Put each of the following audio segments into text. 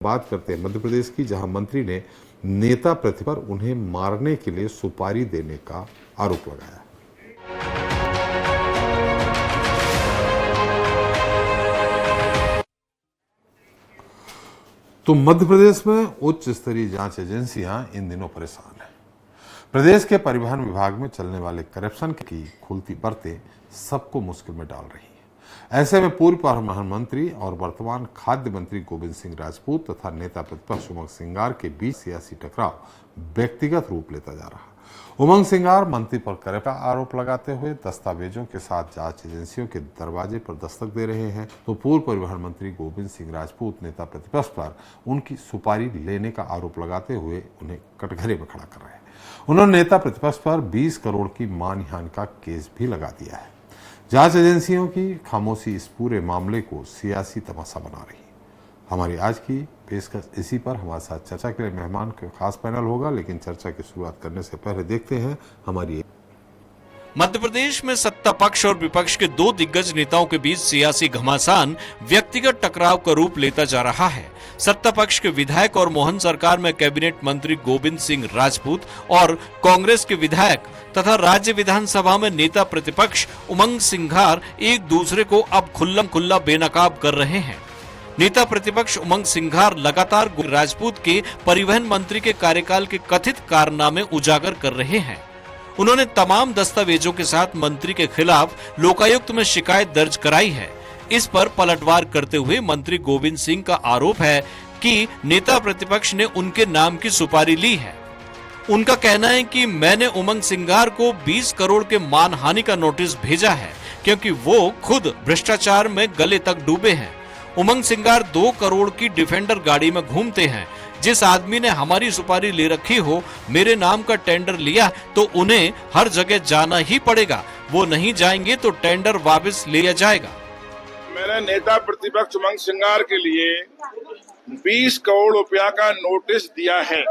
बात करते हैं मध्य प्रदेश की, जहां मंत्री ने नेता प्रतिपक्ष पर उन्हें मारने के लिए सुपारी देने का आरोप लगाया। तो मध्य प्रदेश में उच्च स्तरीय जांच एजेंसियां इन दिनों परेशान हैं। प्रदेश के परिवहन विभाग में चलने वाले करप्शन की खुलती बातें सबको मुश्किल में डाल रही हैं। ऐसे में पूर्व परिवहन मंत्री और वर्तमान खाद्य मंत्री गोविंद सिंह राजपूत तथा नेता प्रतिपक्ष उमंग सिंगार के बीच सियासी टकराव व्यक्तिगत रूप लेता जा रहा। उमंग सिंगार मंत्री पर करप्शन का आरोप लगाते हुए दस्तावेजों के साथ जांच एजेंसियों के दरवाजे पर दस्तक दे रहे हैं, तो पूर्व परिवहन मंत्री गोविंद सिंह राजपूत नेता प्रतिपक्ष पर उनकी सुपारी लेने का आरोप लगाते हुए उन्हें कटघरे में खड़ा कर रहे हैं। उन्होंने नेता प्रतिपक्ष पर 20 करोड़ की मानहानि का केस भी लगा दिया है। जांच एजेंसियों की खामोशी इस पूरे मामले को सियासी तमाशा बना रही है। हमारी आज की पेशकश इसी पर। हमारे साथ चर्चा के लिए मेहमान का खास पैनल होगा, लेकिन चर्चा की शुरुआत करने से पहले देखते हैं हमारी। मध्य प्रदेश में सत्ता पक्ष और विपक्ष के दो दिग्गज नेताओं के बीच सियासी घमासान व्यक्तिगत टकराव का रूप लेता जा रहा है। सत्ता पक्ष के विधायक और मोहन सरकार में कैबिनेट मंत्री गोविंद सिंह राजपूत और कांग्रेस के विधायक तथा राज्य विधानसभा में नेता प्रतिपक्ष उमंग सिंघार एक दूसरे को अब खुल्लम खुल्ला बेनकाब कर रहे हैं। नेता प्रतिपक्ष उमंग सिंघार लगातार राजपूत के परिवहन मंत्री के कार्यकाल के कथित कारनामे उजागर कर रहे हैं। उन्होंने तमाम दस्तावेजों के साथ मंत्री के खिलाफ लोकायुक्त में शिकायत दर्ज कराई है। इस पर पलटवार करते हुए मंत्री गोविंद सिंह का आरोप है कि नेता प्रतिपक्ष ने उनके नाम की सुपारी ली है। उनका कहना है कि मैंने उमंग सिंघार को 20 करोड़ के मानहानि का नोटिस भेजा है, क्योंकि वो खुद भ्रष्टाचार में गले तक डूबे हैं। उमंग सिंघार 2 करोड़ की डिफेंडर गाड़ी में घूमते हैं। जिस आदमी ने हमारी सुपारी ले रखी हो, मेरे नाम का टेंडर लिया, तो उन्हें हर जगह जाना ही पड़ेगा। वो नहीं जाएंगे तो टेंडर वापस लिया जाएगा। मैंने नेता प्रतिपक्ष उमंग सिंघार के लिए 20 करोड़ रुपया का नोटिस दिया है।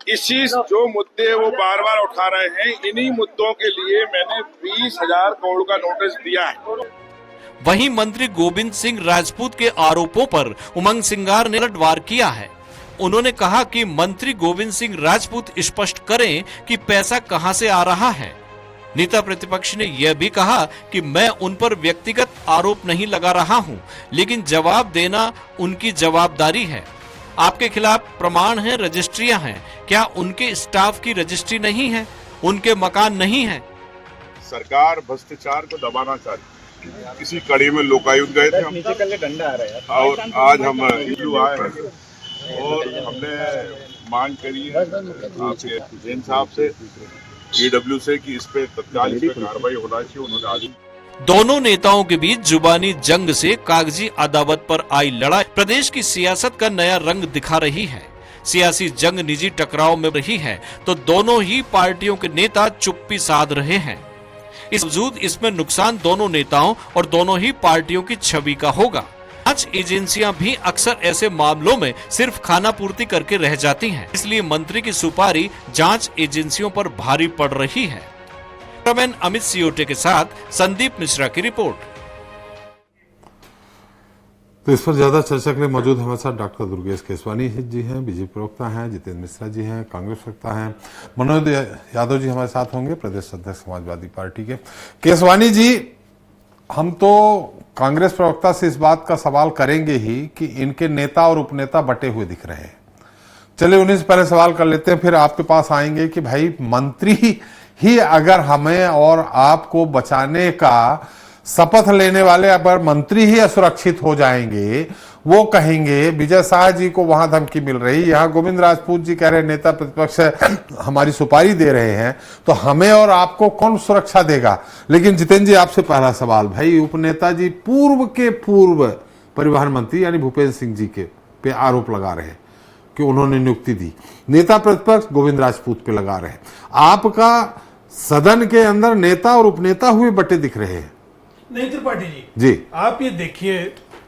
इसी जो मुद्दे वो बार बार उठा रहे हैं, इन्हीं मुद्दों के लिए मैंने 20,000 करोड़ का नोटिस दिया है। वहीं मंत्री गोविंद सिंह राजपूत के आरोपों पर उमंग सिंघार ने पलटवार किया है। उन्होंने कहा कि मंत्री गोविंद सिंह राजपूत स्पष्ट करें कि पैसा कहां से आ रहा है। नेता प्रतिपक्ष ने यह भी कहा कि मैं उन पर व्यक्तिगत आरोप नहीं लगा रहा हूं, लेकिन जवाब देना उनकी जवाबदारी है। आपके खिलाफ प्रमाण है, रजिस्ट्रियां हैं, क्या उनके स्टाफ की रजिस्ट्री नहीं है? उनके मकान नहीं है? सरकार भ्रष्टाचार को दबाना चाहती है। किसी कड़ी में लोकायुक्त गए थे हम, और आज हम आए और हमने मांग करी है आपके जैन साहब से, ईडब्ल्यू से, कि इस पे तत्काल इस पे कार्रवाई होना चाहिए। उन्होंने आज दोनों नेताओं के बीच जुबानी जंग से कागजी अदावत पर आई लड़ाई प्रदेश की सियासत का नया रंग दिखा रही है। सियासी जंग निजी टकराव में रही है तो दोनों ही पार्टियों के नेता चुप्पी साध रहे हैं। इस बावजूद इसमें नुकसान दोनों नेताओं और दोनों ही पार्टियों की छवि का होगा। जांच एजेंसियां भी अक्सर ऐसे मामलों में सिर्फ खाना पूर्ति करके रह जाती हैं। इसलिए मंत्री की सुपारी जांच एजेंसियों पर भारी पड़ रही है। कैमरामैन अमित सियोटे के साथ संदीप मिश्रा की रिपोर्ट। तो इस पर ज्यादा चर्चा के लिए मौजूद हमारे साथ डॉक्टर दुर्गेश केसवानी जी हैं, बीजेपी प्रवक्ता हैं, जितेंद्र मिश्रा जी हैं, कांग्रेस प्रवक्ता हैं, मनोज यादव जी हमारे साथ होंगे, प्रदेश अध्यक्ष समाजवादी पार्टी के। केसवानी जी, हम तो कांग्रेस प्रवक्ता से इस बात का सवाल करेंगे ही कि इनके नेता और उपनेता बटे हुए दिख रहे हैं। चलिए उन्हीं से पहले सवाल कर लेते हैं, फिर आपके पास आएंगे कि भाई मंत्री ही अगर हमें और आपको बचाने का शपथ लेने वाले अगर मंत्री ही असुरक्षित हो जाएंगे, वो कहेंगे विजय शाह जी को वहां धमकी मिल रही, यहाँ गोविंद राजपूत जी कह रहे नेता प्रतिपक्ष हमारी सुपारी दे रहे हैं, तो हमें और आपको कौन सुरक्षा देगा? लेकिन जितेंद्र जी, आपसे पहला सवाल, भाई उपनेता जी पूर्व परिवहन मंत्री यानी भूपेंद्र सिंह जी के पे आरोप लगा रहे हैं कि उन्होंने नियुक्ति दी, नेता प्रतिपक्ष गोविंद राजपूत पे लगा रहे हैं। आपका सदन के अंदर नेता और उपनेता हुए बटे दिख रहे हैं। नहीं त्रिपाठी जी, आप ये देखिए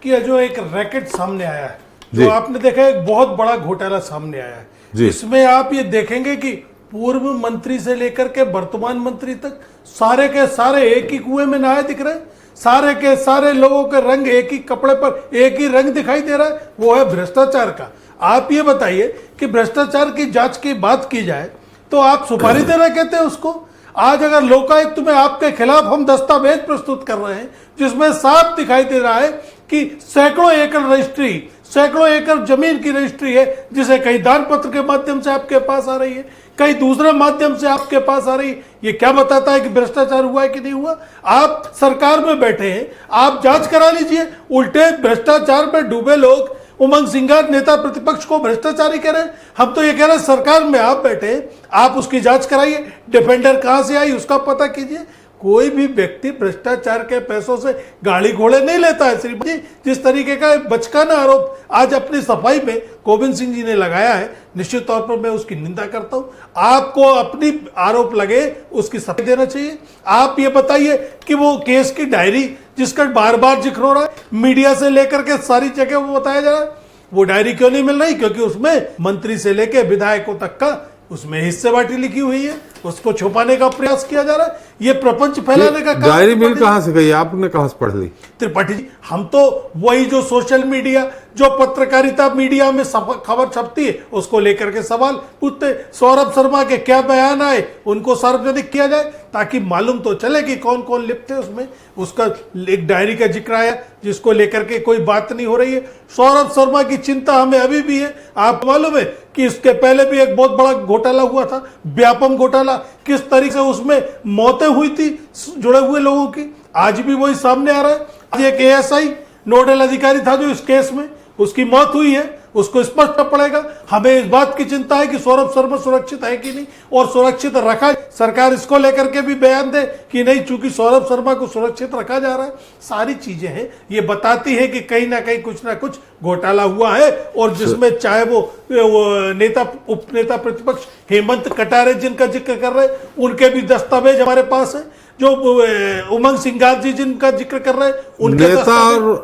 कि जो एक रैकेट सामने आया है, जो आपने देखा एक बहुत बड़ा घोटाला सामने आया है। इसमें आप ये देखेंगे कि पूर्व मंत्री से लेकर के वर्तमान मंत्री तक सारे के सारे एक ही कुएं में नहाए दिख रहे हैं। सारे के सारे लोगों के रंग एक ही कपड़े पर एक ही रंग दिखाई दे रहा है, वो है भ्रष्टाचार का। आप ये बताइए कि भ्रष्टाचार की जांच की बात की जाए तो आप सुपारी देना कहते हैं उसको। आज अगर लोकायुक्त में आपके खिलाफ हम दस्तावेज प्रस्तुत कर रहे हैं जिसमें साफ दिखाई दे रहा है कि सैकड़ों एकड़ रजिस्ट्री, सैकड़ों एकड़ जमीन की रजिस्ट्री है, जिसे कहीं दान पत्र के माध्यम से आपके पास आ रही है, कहीं दूसरे माध्यम से आपके पास आ रही है। ये क्या बताता है कि भ्रष्टाचार हुआ है कि नहीं हुआ? आप सरकार में बैठे हैं, आप जांच करा लीजिए। उल्टे भ्रष्टाचार में डूबे लोग उमंग सिंगार नेता प्रतिपक्ष को भ्रष्टाचारी कह रहे हैं। हम तो ये कह रहे हैं सरकार में आप बैठे हैं, आप उसकी जांच कराइए, डिफेंडर कहां से आई उसका पता कीजिए। कोई भी व्यक्ति भ्रष्टाचार के पैसों से गाड़ी घोड़े नहीं लेता है। श्रीमती जी, जिस तरीके का बचकाना आरोप आज अपनी सफाई में गोविंद सिंह जी ने लगाया है, निश्चित तौर पर मैं उसकी निंदा करता हूं। आपको अपनी आरोप लगे उसकी सफाई देना चाहिए। आप ये बताइए कि वो केस की डायरी जिसका बार बार जिक्र हो रहा है, मीडिया से लेकर के सारी जगह वो बताया जा रहा है, वो डायरी क्यों नहीं मिल रही? क्योंकि उसमें मंत्री से लेकर विधायकों तक का उसमें हिस्सेबाटी लिखी हुई है, उसको छुपाने का प्रयास किया जा रहा है। ये प्रपंच फैलाने का काम। डायरी मिल कहां से गई? आपने कहां से पढ़ ली? त्रिपाठी जी, हम तो वही जो सोशल मीडिया, जो पत्रकारिता मीडिया में खबर छपती है उसको लेकर के सवाल पूछते। सौरभ शर्मा के क्या बयान आए उनको सार्वजनिक किया जाए ताकि मालूम तो चले कि कौन कौन लिप्त है उसमें। उसका एक डायरी का जिक्र आया जिसको लेकर के कोई बात नहीं हो रही है। सौरभ शर्मा की चिंता हमें अभी भी है। आप मालूम है कि इसके पहले भी एक बहुत बड़ा घोटाला हुआ था, व्यापम घोटाला, किस तरीके से उसमें मौतें हुई थी जुड़े हुए लोगों की। आज भी वही सामने आ रहा है। आज एक एएसआई नोडल अधिकारी था जो इस केस में, उसकी मौत हुई है, उसको स्पष्ट पड़ेगा। हमें इस बात की चिंता है कि सौरभ शर्मा सुरक्षित है कि नहीं, और सुरक्षित रखा, सरकार इसको लेकर के भी बयान दे कि नहीं, चूंकि सौरभ शर्मा को सुरक्षित रखा जा रहा है। सारी चीजें हैं, ये बताती है कि कहीं ना कहीं कुछ ना कुछ घोटाला हुआ है। और जिसमें चाहे वो नेता, उपनेता प्रतिपक्ष हेमंत कटारे जिनका जिक्र कर रहे हैं, उनके भी दस्तावेज हमारे पास है। जो उमंग सिंगार जी जिनका जिक्र कर रहे हैं, उनके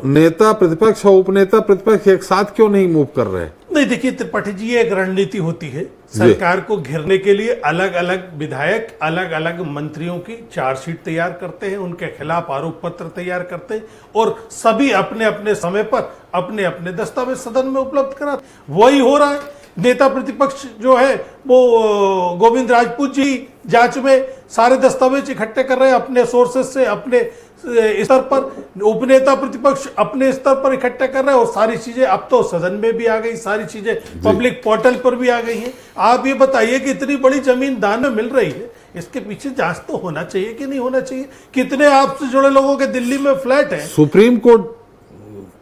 नेता प्रतिपक्ष और उपनेता प्रतिपक्ष एक साथ क्यों नहीं मूव कर रहे? नहीं, देखिए त्रिपाठी जी, ये एक रणनीति होती है। सरकार को घेरने के लिए अलग अलग विधायक अलग अलग मंत्रियों की चार्जशीट तैयार करते हैं, उनके खिलाफ आरोप पत्र तैयार करते हैं, और सभी अपने अपने समय पर अपने अपने दस्तावेज सदन में उपलब्ध कराते। वही हो रहा है। नेता प्रतिपक्ष जो है वो गोविंद राजपूत जी जांच में सारे दस्तावेज इकट्ठे कर रहे हैं अपने सोर्सेस से, अपने स्तर पर। उपनेता प्रतिपक्ष अपने स्तर पर इकट्ठे कर रहे हैं, और सारी चीजें अब तो सदन में भी आ गई, सारी चीजें पब्लिक पोर्टल पर भी आ गई हैं। आप ये बताइए कि इतनी बड़ी जमीन दान में मिल रही है, इसके पीछे जांच तो होना चाहिए कि नहीं होना चाहिए? कितने आपसे जुड़े लोगों के दिल्ली में फ्लैट है, सुप्रीम कोर्ट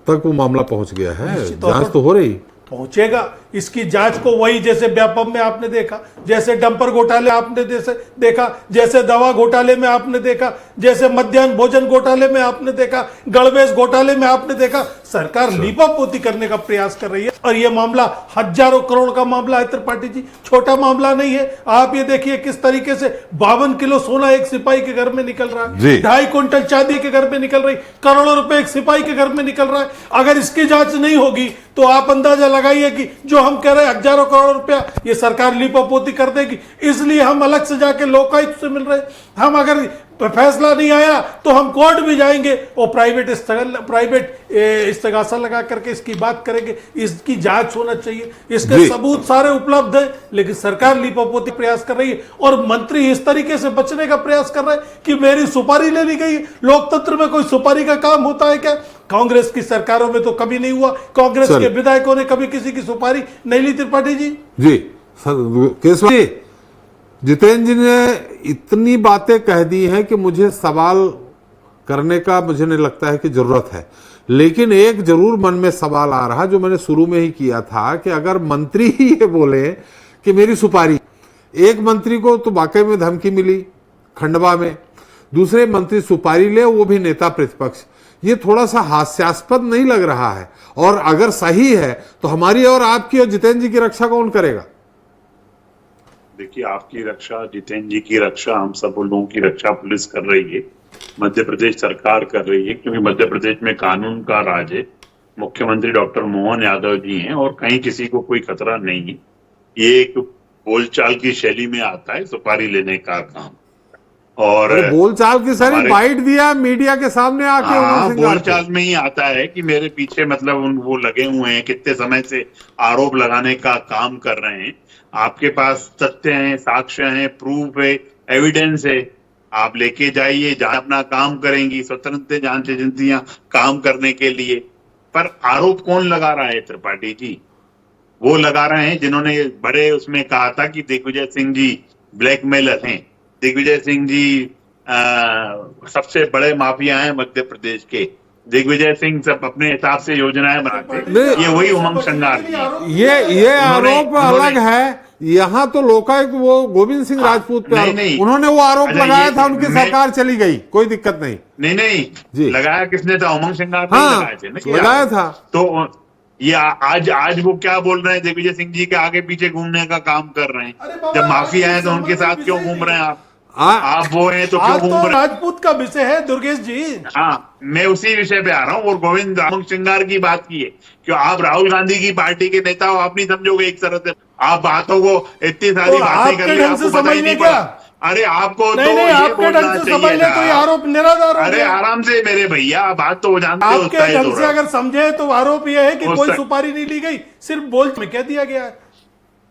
तक वो मामला पहुंच गया है, जांच तो हो रही, पहुंचेगा। इसकी जांच को वही जैसे व्यापम में आपने देखा, जैसे डंपर घोटाले आपने देखा, जैसे दवा घोटाले में आपने देखा, जैसे मध्याह्न भोजन घोटाले में आपने देखा, गणवेश घोटाले में आपने देखा। सरकार लीपापोती करने का प्रयास कर रही है, और यह मामला हजारों करोड़ का मामला है त्रिपाठी जी, छोटा मामला नहीं है। आप ये देखिए किस तरीके से 52 किलो सोना एक सिपाही के घर में निकल रहा है, 2.5 क्विंटल चांदी के घर में निकल रही, करोड़ों रुपए एक सिपाही के घर में निकल रहा है। अगर इसकी जांच नहीं होगी तो आप अंदाजा लगाइए कि जो हम कह रहे हैं हजारों करोड़ रुपया, ये सरकार लीपापोती कर देगी। इसलिए हम अलग से जाके लोकायुक्त से मिल रहे हैं। हम अगर फैसला नहीं आया तो हम कोर्ट भी जाएंगे और प्राइवेट इस्तगासा लगा करके इसकी बात करेंगे। इसकी जांच होना चाहिए, इसके सबूत सारे उपलब्ध हैं, लेकिन सरकार लीपापोती प्रयास कर रही है। और मंत्री इस तरीके से बचने का प्रयास कर रहे हैं कि मेरी सुपारी ले ली गई। लोकतंत्र में कोई सुपारी का काम होता है क्या? कांग्रेस की सरकारों में तो कभी नहीं हुआ, कांग्रेस के विधायकों ने कभी किसी की सुपारी नहीं ली। त्रिपाठी जी केसवानी, जितेंद्र जी ने इतनी बातें कह दी हैं कि मुझे सवाल करने का मुझे नहीं लगता है कि जरूरत है, लेकिन एक जरूर मन में सवाल आ रहा जो मैंने शुरू में ही किया था कि अगर मंत्री ही ये बोले कि मेरी सुपारी, एक मंत्री को तो वाकई में धमकी मिली खंडवा में, दूसरे मंत्री सुपारी ले, वो भी नेता प्रतिपक्ष, ये थोड़ा सा हास्यास्पद नहीं लग रहा है? और अगर सही है तो हमारी और आपकी और जितेंद्र जी की रक्षा कौन करेगा? देखिए, आपकी रक्षा, जितेंद्र जी की रक्षा, हम सब लोगों की रक्षा पुलिस कर रही है, मध्य प्रदेश सरकार कर रही है, क्योंकि मध्य प्रदेश में कानून का राज है। मुख्यमंत्री डॉक्टर मोहन यादव जी हैं और कहीं किसी को कोई खतरा नहीं है। ये एक बोलचाल की शैली में आता है सुपारी लेने का काम। और बोलचाल की सारी हमारे- बाइट दिया मीडिया के सामने आके उमंग हाँ, सिंगार पे। बोलचाल में ही आता है कि मेरे पीछे मतलब वो लगे हुए हैं, कितने समय से आरोप लगाने का काम कर रहे हैं। आपके पास तथ्य हैं, साक्ष्य हैं, प्रूफ है, एविडेंस है, आप लेके जाइए, जहां अपना काम करेंगी स्वतंत्र जांच एजेंसियां काम करने के लिए। पर आरोप कौन लगा रहा है? त्रिपाठी जी वो लगा रहे हैं जिन्होंने बड़े उसमें कहा था कि दिग्विजय सिंह जी ब्लैकमेलर हैं, दिग्विजय सिंह जी सबसे बड़े माफिया हैं मध्य प्रदेश के, दिग्विजय सिंह सब अपने हिसाब से योजनाएं बनाते हैं। ये वही उमंग सिंगार जी हैं। ये आरोप अलग है। यहाँ तो लोकायुक्त वो गोविंद सिंह राजपूत पे नहीं। उन्होंने वो आरोप अच्छा, लगाया ये था, उनकी सरकार चली गई, कोई दिक्कत नहीं। नहीं जी। लगाया किसने था? उमंग सिंगार ने हाँ, लगाए थे ना कि लगाया था। तो ये आज वो क्या बोल रहे हैं? दिग्विजय सिंह जी के आगे पीछे घूमने का काम कर रहे हैं। जब माफिया हैं तो उनके साथ क्यों घूम रहे हैं आप वो हैं तो क्यों आज घूम तो रहे हैं? राजपूत का विषय है दुर्गेश जी। हाँ, मैं उसी विषय पे आ रहा हूँ। और गोविंद उमंग सिंगार की बात की है क्यों? आप राहुल गांधी की पार्टी के नेता हो, आप नहीं समझोगे एक तरह से। आप बातों को इतनी सारी तो बातें कर आपके ली, ढंग आपको से पता ही समझ नहीं ले पड़ा। क्या? अरे आपको नहीं तो नहीं, ये आपके बोलना ढंग से समझ चाहिए ले तो ये था। आरोप निराधार हो अरे गया। आराम से मेरे भैया, बात तो हो जानते हो आपके ढंग से अगर समझे तो आरोप यह है कि हो कोई सक- सुपारी नहीं ली गई, सिर्फ बोल में कह दिया गया है।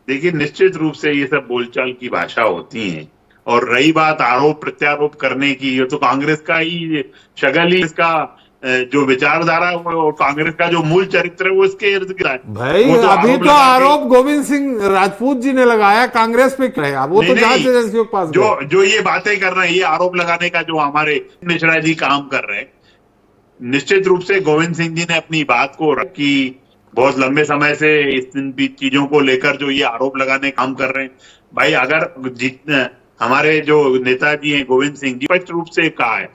देखिए, निश्चित रूप से ये सब बोलचाल की भाषा होती है। और रही बात आरोप प्रत्यारोप करने की, ये तो कांग्रेस का ही शगल ही, इसका जो विचारधारा और कांग्रेस का जो मूल चरित्र है वो इसके इर्द गिर्द है। भाई वो अभी तो लगा के- आरोप गोविंद सिंह राजपूत जी ने लगाया, कांग्रेस पे क्या है? वो तो नहीं, जांच एजेंसियों के पास गए। जो ये बातें कर रहे हैं, ये आरोप लगाने का जो हमारे मिश्रा जी काम कर रहे हैं, निश्चित रूप से गोविंद सिंह जी ने अपनी बात को रखी। बहुत लंबे समय से इन चीजों को लेकर जो ये आरोप लगाने काम कर रहे हैं। भाई अगर हमारे जो नेताजी हैं गोविंद सिंह जी, स्पष्ट रूप से कहा है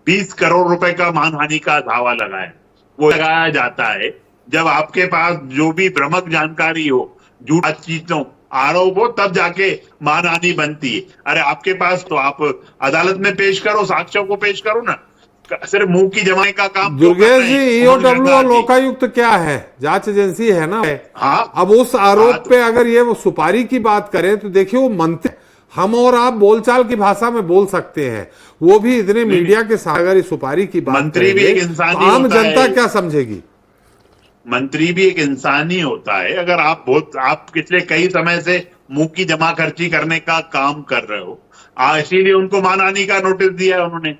20 करोड़ रुपए का मानहानि का दावा लगाया, वो लगाया जाता है जब आपके पास जो भी भ्रामक जानकारी हो, झूठ चीजों आरोप हो, तब जाके मानहानि बनती है। अरे आपके पास तो आप अदालत में पेश करो, साक्ष्यों को पेश करो ना, सिर्फ मुंह की जमाने का काम क्यों कर दुर्गेश रहे जी, हैं? ईओडब्ल्यू और लोकायुक्त क्या है? जांच एजेंसी है ना। हाँ, अब उस आरोप पे अगर ये वो सुपारी की बात करें तो देखिए, वो मंत्री, हम और आप बोलचाल की भाषा में बोल सकते हैं, वो भी इतने मीडिया के साथ अगर सुपारी की बात मंत्री भी करेंगे, एक इंसान तो ही आम होता जनता है। क्या समझेगी? मंत्री भी एक इंसान ही होता है। अगर आप पिछले कई समय से मुंह की जमा खर्ची करने का काम कर रहे हो, इसीलिए उनको मानहानि का नोटिस दिया है उन्होंने।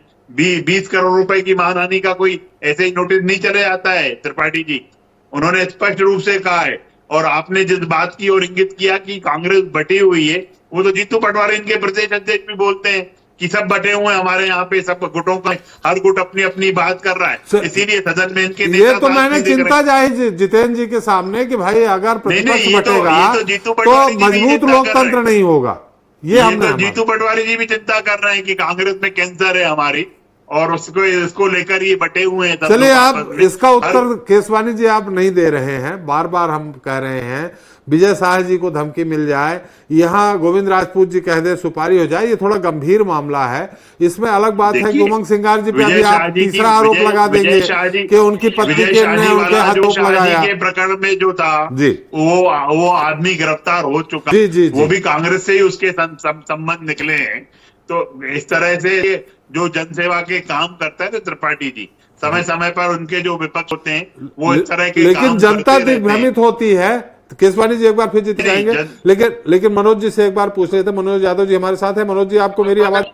20 करोड़ रुपए की मानहानि का कोई ऐसे ही नोटिस नहीं चले जाता है त्रिपाठी जी। उन्होंने स्पष्ट रूप से कहा है। और आपने जिस बात की और इंगित किया कि कांग्रेस बटी हुई है, वो तो जीतू पटवारी इनके प्रदेश अध्यक्ष भी बोलते हैं कि सब बटे हुए हैं हमारे यहाँ पे, सब गुटों का हर गुट अपनी अपनी बात कर रहा है, इसीलिए सदन में इनके ये तो मैंने चिंता जाहिर जितेंद्र जी के सामने कि भाई अगर प्रतिपक्ष बटेगा तो मजबूत लोकतंत्र नहीं होगा। ये हमने जीतू पटवारी जी भी चिंता कर रहे हैं कि कांग्रेस में कैंसर है हमारी, और इसको लेकर ये बटे हुए हैं। चलिए, आप इसका उत्तर केसवानी जी आप नहीं दे रहे हैं। बार बार हम कह रहे हैं विजय शाह जी को धमकी मिल जाए, यहाँ गोविंद राजपूत जी कह दे सुपारी हो जाए, ये थोड़ा गंभीर मामला है। इसमें अलग बात है कि उमंग सिंगार जी पे अभी आप तीसरा आरोप लगा देंगे कि उनकी पत्नी ने उनके हाथ आरोप लगाया। के प्रकरण में जो था जी, वो आदमी गिरफ्तार हो चुका, जी, वो भी कांग्रेस से ही उसके संबंध निकले हैं। तो इस तरह से जो जनसेवा के काम करता है तो त्रिपाठी जी समय समय पर उनके जो विपक्ष होते हैं वो इस तरह के लेकिन जनता दिग्भ्रमित होती है। तो केसवानी जी एक बार फिर जीत जाएंगे। लेकिन मनोज जी से एक बार पूछ रहे थे। मनोज यादव जी हमारे साथ है। मनोज जी, आपको मेरी आवाज?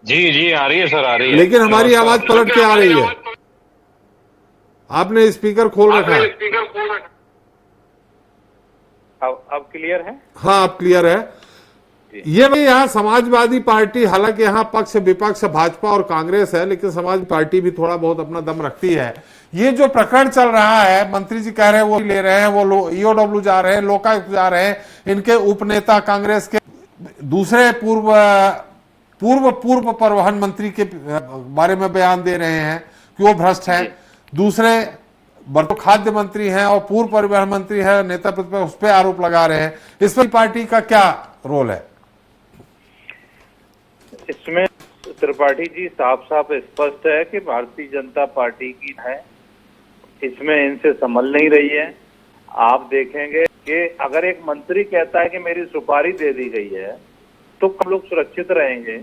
जी आ रही है सर, आ रही है। लेकिन हमारी आवाज पलट के आ रही है। आपने स्पीकर खोल रखा है। अब क्लियर है? हाँ, अब क्लियर है। ये भाई यहाँ समाजवादी पार्टी, हालांकि यहाँ पक्ष विपक्ष भाजपा और कांग्रेस है, लेकिन समाजवादी पार्टी भी थोड़ा बहुत अपना दम रखती है। ये जो प्रकरण चल रहा है, मंत्री जी कह रहे हैं वो ले रहे हैं, वो ईओडब्ल्यू जा रहे हैं, लोकायुक्त जा रहे हैं, इनके उपनेता कांग्रेस के दूसरे पूर्व परिवहन मंत्री के बारे में बयान दे रहे हैं कि वो भ्रष्ट है। दूसरे खाद्य मंत्री हैं और पूर्व परिवहन मंत्री है, नेता प्रतिपक्ष, उस पर आरोप लगा रहे हैं। इसमें पार्टी का क्या रोल है? इसमें त्रिपाठी जी साफ स्पष्ट है कि भारतीय जनता पार्टी की है, इसमें इनसे संभल नहीं रही है। आप देखेंगे कि अगर एक मंत्री कहता है कि मेरी सुपारी दे दी गई है तो कब लोग सुरक्षित रहेंगे?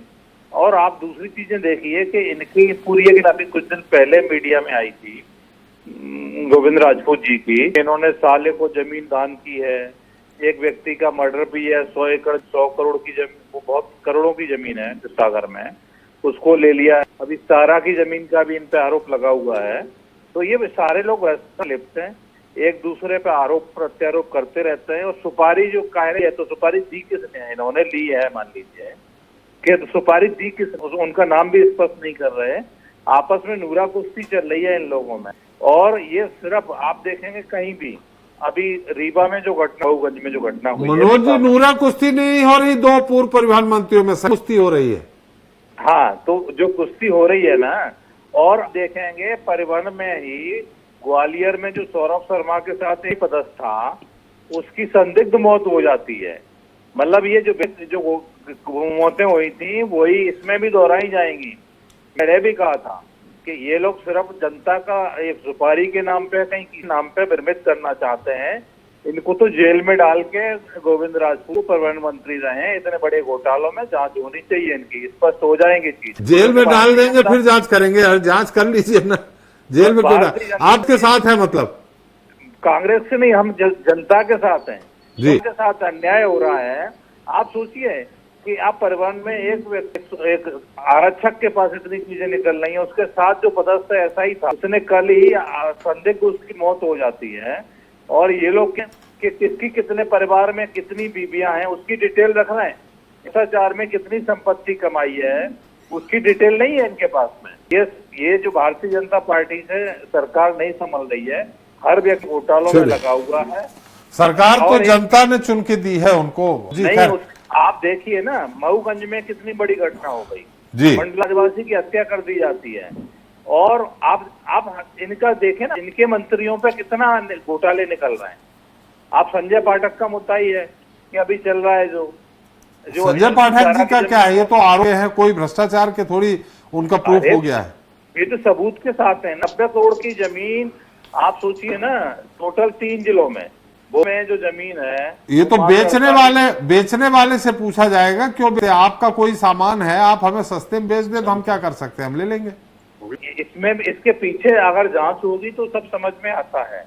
और आप दूसरी चीजें देखिए कि इनकी पूरी एक अभी कुछ दिन पहले मीडिया में आई थी गोविंद राजपूत जी की, इन्होंने साले को जमीन दान की है, एक व्यक्ति का मर्डर भी है, 100 एकड़ 100 करोड़ की जमीन, वो बहुत करोड़ों की जमीन है सागर में, उसको ले लिया। अभी सारा की जमीन का भी इन पे आरोप लगा हुआ है। तो ये सारे लोग वैसे लिप्त हैं, एक दूसरे पे आरोप प्रत्यारोप करते रहते हैं। और सुपारी जो कह रही है, तो सुपारी दी किसने है? इन्होंने ली है, मान लीजिए कि सुपारी दी किस, उनका नाम भी स्पष्ट नहीं कर रहे। आपस में नूरा कुश्ती चल रही है इन लोगों में। और ये सिर्फ आप देखेंगे कहीं भी, अभी रीवा में जो घटना, मऊगंज में जो घटना हुई, मनोज जी, नूरा कुश्ती नहीं हो रही, दो पूर्व परिवहन मंत्रियों में कुश्ती हो रही है। हाँ, तो जो कुश्ती हो रही है ना, और देखेंगे परिवहन में ही ग्वालियर में जो सौरभ शर्मा के साथ एक पदस्थ था, उसकी संदिग्ध मौत हो जाती है। मतलब ये जो मौतें हुई थी वही इसमें भी दोहराई जाएंगी। मैंने भी कहा था कि ये लोग सिर्फ जनता का एक सुपारी के नाम पे, कहीं की नाम पे भ्रमित करना चाहते हैं। इनको तो जेल में डाल के गोविंद राजपूत परिवहन मंत्री रहे, इतने बड़े घोटालों में जांच होनी चाहिए इनकी, स्पष्ट हो जाएंगी चीज। जेल में डाल देंगे फिर जांच करेंगे, जांच कर लीजिए ना, जेल में क्यों? आपके साथ है मतलब? कांग्रेस से नहीं, हम जनता के साथ हैं, जी। उनके साथ अन्याय हो रहा है। आप सोचिए कि आप परिवहन में एक आरक्षक के पास इतनी चीजें निकल रही हैं, उसके साथ जो पदस्थ है ऐसा ही था, उसने कल ही संदिग्ध उसकी मौत हो जाती है। और ये लोग कि किसकी कितने परिवार में कितनी बीबियां हैं उसकी डिटेल रख रहे हैं, भ्रष्टाचार में कितनी संपत्ति कमाई है उसकी डिटेल नहीं है इनके पास में। ये जो भारतीय जनता पार्टी से सरकार नहीं संभल रही है, हर व्यक्ति घोटालों में लगा हुआ है। सरकार तो जनता ने चुन के दी है उनको जी। नहीं, आप देखिए ना, मऊगंज में कितनी बड़ी घटना हो गई जी, मंडलावासी की हत्या कर दी जाती है। और आप इनका देखें ना, इनके मंत्रियों पे कितना घोटाले निकल रहे हैं। आप संजय पाठक का मुद्दा ही है कि अभी चल रहा है जो संजय पाठक जी का क्या है? ये तो आरोप है, कोई भ्रष्टाचार के थोड़ी उनका प्रूफ हो गया है। ये तो सबूत के साथ है। 90 करोड़ की जमीन, आप सोचिए ना, टोटल 3 जिलों में वो में जो जमीन है, ये तो बेचने वाले से पूछा जाएगा, क्यों आपका कोई सामान है, आप हमें सस्ते में बेच दे तो हम क्या कर सकते हैं, हम ले लेंगे। इसमें इसके पीछे अगर जांच होगी तो सब समझ में आता है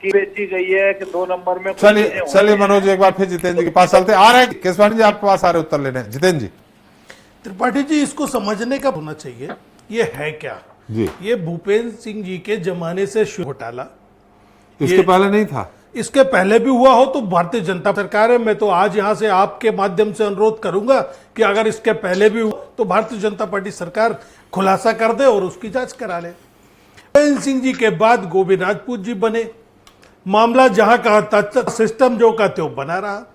कि बेची गई है कि 2 नंबर में। चलिए मनोज, एक बार फिर जितेंद्र जी के पास चलते आ रहे हैं। केसवानी जी आपके पास आ रहे उत्तर लेने। जितेंद्र जी, त्रिपाठी जी, इसको समझने का होना चाहिए ये है क्या जी। ये भूपेंद्र सिंह जी के जमाने से शुरू घोटाला, इसके पहले नहीं था? इसके पहले भी हुआ हो तो भारतीय जनता सरकार है। मैं तो आज यहां से आपके माध्यम से अनुरोध करूंगा कि अगर इसके पहले भी हुआ तो भारतीय जनता पार्टी सरकार खुलासा कर दे और उसकी जांच करा ले। भूपेंद्र सिंह जी के बाद गोविंद राजपूत जी बने, मामला जहां का था सिस्टम जो का त्यों बना रहा।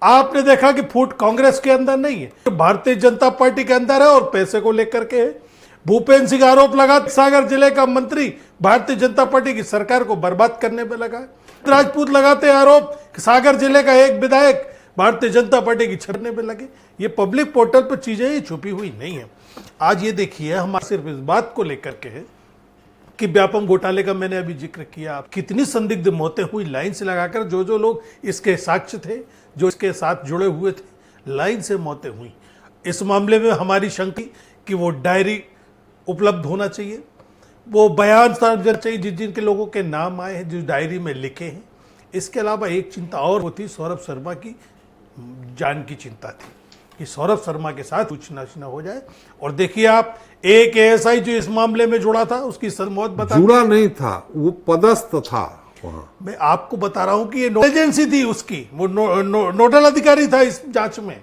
आपने देखा कि फूट कांग्रेस के अंदर नहीं है, भारतीय जनता पार्टी के अंदर है और पैसे को लेकर के है। भूपेंद्र सिंह आरोप लगा सागर जिले का मंत्री भारतीय जनता पार्टी की सरकार को बर्बाद करने में लगा। राजपूत लगाते आरोप सागर जिले का एक विधायक भारतीय जनता पार्टी की छरने में लगे। ये पब्लिक पोर्टल पर चीजें ही छुपी हुई नहीं है। आज ये देखिए, हमारे सिर्फ इस बात को लेकर के है कि व्यापम घोटाले का मैंने अभी जिक्र किया, कितनी संदिग्ध मौतें हुई लाइन से लगाकर। जो लोग इसके साक्ष्य थे, जो इसके साथ जुड़े हुए थे, लाइन से मौतें हुई। इस मामले में हमारी शंका कि वो डायरी उपलब्ध होना चाहिए, वो बयान सार्वजनिक चाहिए जिनके लोगों के नाम आए हैं, जो डायरी में लिखे हैं। इसके अलावा एक चिंता और होती, सौरभ शर्मा की जान की चिंता थी कि सौरभ शर्मा के साथ कुछ न हो जाए। और देखिए आप, एक एएसआई जो इस मामले में जुड़ा था उसकी मौत बता, जुड़ा नहीं था, वो पदस्थ था वहां। मैं आपको बता रहा हूं कि ये एजेंसी थी उसकी, वो नोडल अधिकारी था इस जांच में।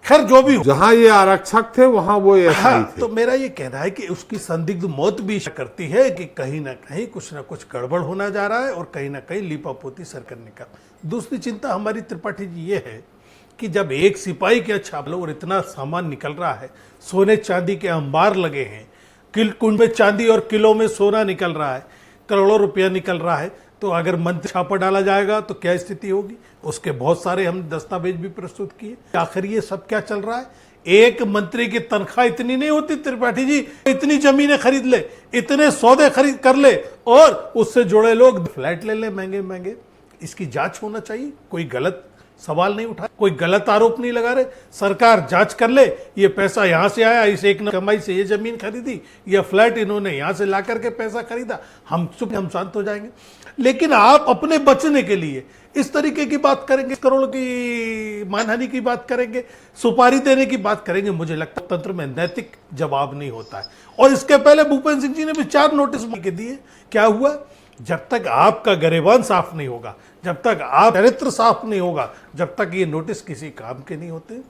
खैर जो भी हो, जहां ये आरक्षक थे वहां वो एएसआई थे। तो मेरा ये कहना है कि उसकी संदिग्ध मौत भी करती है कि कहीं ना कहीं कुछ ना कुछ गड़बड़ होना जा रहा है और कहीं ना कहीं लिपापोती सर करने का। दूसरी चिंता हमारी त्रिपाठी जी ये है कि जब एक सिपाही के छापलों और इतना सामान निकल रहा है, सोने चांदी के अंबार लगे हैं, कुंड में चांदी और किलो में सोना निकल रहा है, करोड़ों रुपया निकल रहा है, तो अगर मंत्री छापा डाला जाएगा तो क्या स्थिति होगी। उसके बहुत सारे हम दस्तावेज भी प्रस्तुत किए। आखिर ये सब क्या चल रहा है? एक मंत्री की तनख्वाह इतनी नहीं होती त्रिपाठी जी, इतनी जमीनें खरीद ले, इतने सौदे खरीद कर ले और उससे जुड़े लोग फ्लैट ले ले महंगे महंगे। इसकी जांच होना चाहिए। कोई गलत सवाल नहीं उठा, कोई गलत आरोप नहीं लगा रहे। सरकार जांच कर ले, ये पैसा यहां से आया, इस एक कमाई से ये जमीन खरीदी, यह फ्लैट इन्होंने यहां से ला करके पैसा खरीदा, हम चुप, हम शांत हो जाएंगे। लेकिन आप अपने बचने के लिए इस तरीके की बात करेंगे, करोड़ की मानहानि की बात करेंगे, सुपारी देने की बात करेंगे, मुझे लगता है तंत्र में नैतिक जवाब नहीं होता है। और इसके पहले भूपेंद्र सिंह जी ने भी 4 नोटिस दिए। क्या हुआ? जब तक आपका गरेबान साफ नहीं होगा, जब तक आप चरित्र साफ नहीं होगा, जब तक ये नोटिस किसी काम के नहीं होते।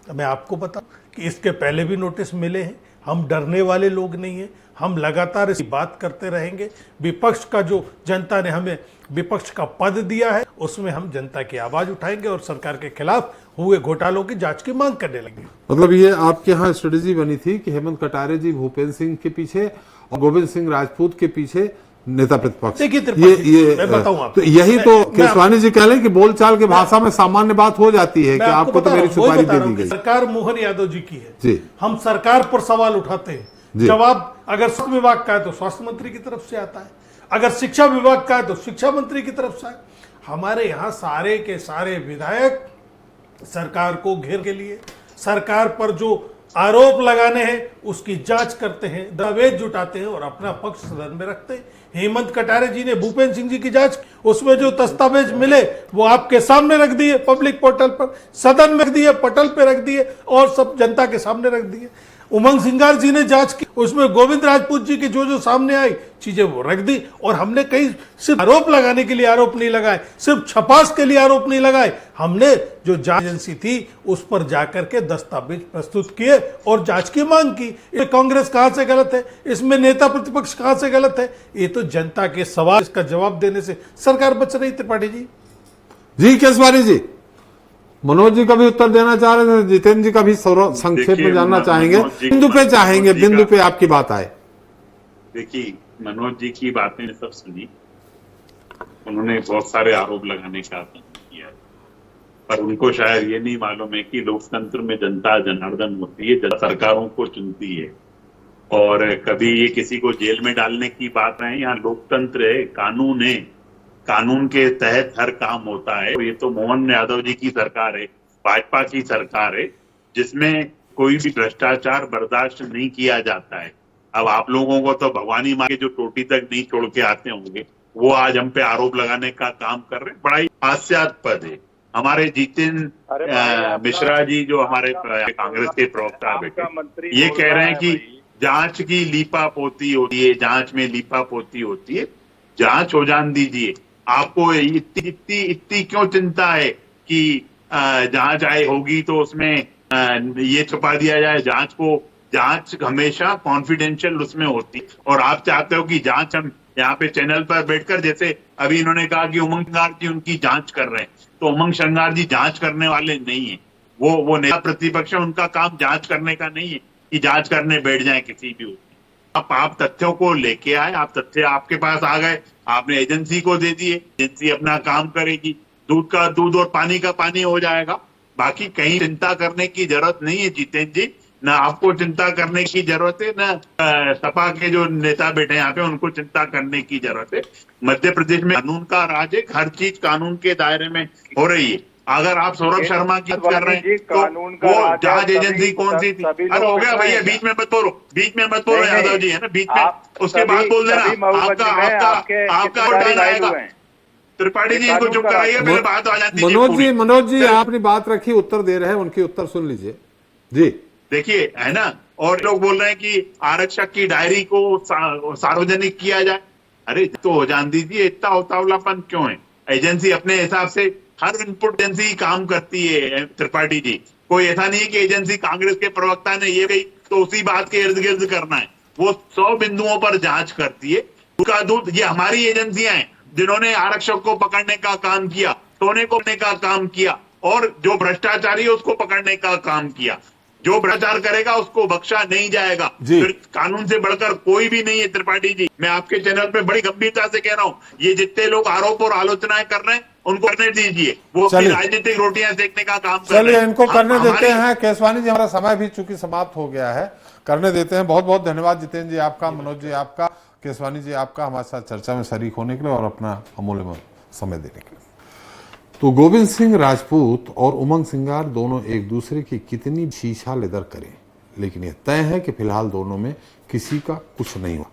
मैं आपको बताऊं कि इसके पहले भी नोटिस मिले हैं। हम डरने वाले लोग नहीं हैं, हम लगातार इस बात करते रहेंगे। विपक्ष का जो जनता ने हमें विपक्ष का पद दिया है, उसमें हम जनता की आवाज उठाएंगे और सरकार के खिलाफ हुए घोटालों की जांच की मांग करने लगेंगे। मतलब ये आपके यहाँ स्ट्रेटेजी बनी थी कि हेमंत कटारे जी भूपेंद्र सिंह के पीछे और गोविंद सिंह राजपूत के पीछे नेता प्रतिपक्ष। देखिए मैं बताऊं आपको, तो यही तो केसवानी जी कह लें कि बोलचाल की भाषा में सामान्य बात हो जाती है कि आपको तो मेरी सुपारी दे दी गई। सरकार मोहन यादव जी की है जी, हम सरकार पर सवाल उठाते हैं। जवाब अगर स्वास्थ्य विभाग का है तो स्वास्थ्य मंत्री की तरफ से आता है, अगर शिक्षा विभाग का है तो शिक्षा मंत्री की तरफ से। हमारे यहाँ सारे के सारे विधायक सरकार को घेर के लिए, सरकार पर जो आरोप लगाने हैं उसकी जांच करते हैं, दस्तावेज जुटाते हैं और अपना पक्ष सदन में रखते हैं। हेमंत कटारे जी ने भूपेंद्र सिंह जी की जांच, उसमें जो दस्तावेज मिले वो आपके सामने रख दिए, पब्लिक पोर्टल पर, सदन में रख दिए, पटल पे रख दिए और सब जनता के सामने रख दिए। उमंग सिंगार जी ने जांच की, उसमें गोविंद राजपूत जी की जो सामने आई चीजें वो रख दी। और हमने कहीं सिर्फ आरोप लगाने के लिए आरोप नहीं लगाए, सिर्फ छपास के लिए आरोप नहीं लगाए, हमने जो जांच एजेंसी थी उस पर जाकर के दस्तावेज प्रस्तुत किए और जांच की मांग की। ये कांग्रेस कहां से गलत है, इसमें नेता प्रतिपक्ष कहां से गलत है? ये तो जनता के सवाल, इसका जवाब देने से सरकार बच रही। त्रिपाठी जी जी, केसवानी जी, मनोज जी का भी उत्तर देना चाह रहे थे, जितेंद्र जी का भी संक्षेप में जानना चाहेंगे, बिंदु पे चाहेंगे, बिंदु पे आपकी बात आए। देखिए, मनोज जी की बातें सब सुनी, उन्होंने बहुत सारे आरोप लगाने का किया, पर उनको शायद ये नहीं मालूम है कि लोकतंत्र में जनता जनार्दन होती है, जनता सरकारों को चुनती है और कभी ये किसी को जेल में डालने की बात नहीं। यहाँ लोकतंत्र है, कानून है, कानून के तहत हर काम होता है। ये तो मोहन यादव जी की सरकार है, भाजपा की सरकार है, जिसमें कोई भी भ्रष्टाचार बर्दाश्त नहीं किया जाता है। अब आप लोगों को तो भगवानी माँ के जो टोटी तक नहीं छोड़ के आते होंगे, वो आज हम पे आरोप लगाने का काम कर रहे हैं। बड़ा ही हास्यास्पद है। हमारे जितेंद्र मिश्रा जी जो हमारे कांग्रेस के प्रवक्ता बेटे, ये कह रहे हैं कि जांच की लीपापोती होती है, जांच में लीपापोती होती है, जांच हो जान दीजिए। आपको इतनी क्यों चिंता है कि जांच आई होगी तो उसमें ये छुपा दिया जाए? जांच हमेशा कॉन्फिडेंशियल उसमें होती है और आप चाहते हो कि जांच हम यहाँ पे चैनल पर बैठकर, जैसे अभी इन्होंने कहा कि उमंग श्रृंगार जी उनकी जांच कर रहे हैं, तो उमंग श्रृंगार जी जांच करने वाले नहीं है। वो नेता प्रतिपक्ष है, उनका काम जांच करने का नहीं है कि जांच करने बैठ जाए किसी भी। आप तथ्यों को लेके आए, आप तथ्य आपके पास आ गए, आपने एजेंसी को दे दिए, एजेंसी अपना काम करेगी, दूध का दूध और पानी का पानी हो जाएगा। बाकी कहीं चिंता करने की जरूरत नहीं है जितेंद्र जी, ना आपको चिंता करने की जरूरत है, ना सपा के जो नेता बैठे यहाँ पे उनको चिंता करने की जरूरत है। मध्य प्रदेश में कानून का राज है, हर चीज कानून के दायरे में हो रही है। अगर आप सौरभ शर्मा की बात कर रहे हैं तो वो जांच एजेंसी कौन सी थी? अरे हो गया भैया, बीच में मत बोलो, बीच में मत बोलो यादव जी, है ना, बीच में उसके बाद बोल देना, आपका टाइम आएगा। त्रिपाठी जी इनको चुप कराइए, मेरे बात आ जाती है। मनोज जी आपने बात रखी, उत्तर दे रहे हैं, उनकी उत्तर सुन लीजिए जी। देखिए, है ना, और लोग बोल रहे हैं कि आरक्षक की डायरी को सार्वजनिक किया जाए। अरे तो हो जान दीजिए, इतना उतावलापन क्यों है? एजेंसी अपने हिसाब से, हर इनपुट एजेंसी काम करती है त्रिपाठी जी। कोई ऐसा नहीं है कि एजेंसी कांग्रेस के प्रवक्ता ने ये कही तो उसी बात के इर्द गिर्द करना है। वो 100 बिंदुओं पर जांच करती है। उसका दूध, ये हमारी एजेंसियां हैं जिन्होंने आरक्षक को पकड़ने का काम किया, सोने को पकड़ने का काम किया और जो भ्रष्टाचारी है उसको पकड़ने का काम किया। जो भ्रष्टाचार करेगा उसको बख्शा नहीं जाएगा। फिर कानून से बढ़कर कोई भी नहीं है त्रिपाठी जी। मैं आपके चैनल पे बड़ी गंभीरता से कह रहा हूँ, ये जितने लोग आरोप और आलोचनाएं कर रहे हैं उनको करने दीजिए, वो अपनी राजनीतिक रोटियां सेकने का काम कर रहे हैं। चलिए इनको करने देते हैं। केसवानी जी, हमारा समय भी चूंकि समाप्त हो गया है, करने देते हैं। बहुत बहुत धन्यवाद जितेंद्र जी आपका, मनोज जी आपका, केसवानी जी आपका हमारे साथ चर्चा में शरीक होने के लिए और अपना अमूल्य समय देने के लिए। तो तो गोविंद सिंह राजपूत और उमंग सिंगार दोनों एक दूसरे की कितनी शीशा लेदर करें, लेकिन यह तय है कि फिलहाल दोनों में किसी का कुछ नहीं हुआ।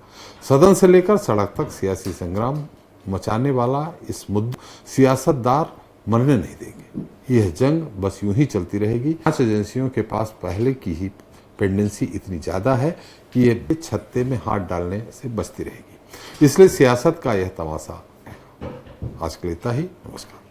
सदन से लेकर सड़क तक सियासी संग्राम मचाने वाला इस मुद्दे सियासतदार मरने नहीं देंगे। यह जंग बस यूं ही चलती रहेगी। 5 एजेंसियों के पास पहले की ही पेंडेंसी इतनी ज्यादा है कि ये छत्ते में हाथ डालने से बचती रहेगी। इसलिए सियासत का यह तमाशा है। आज के लिए इतना ही। नमस्कार।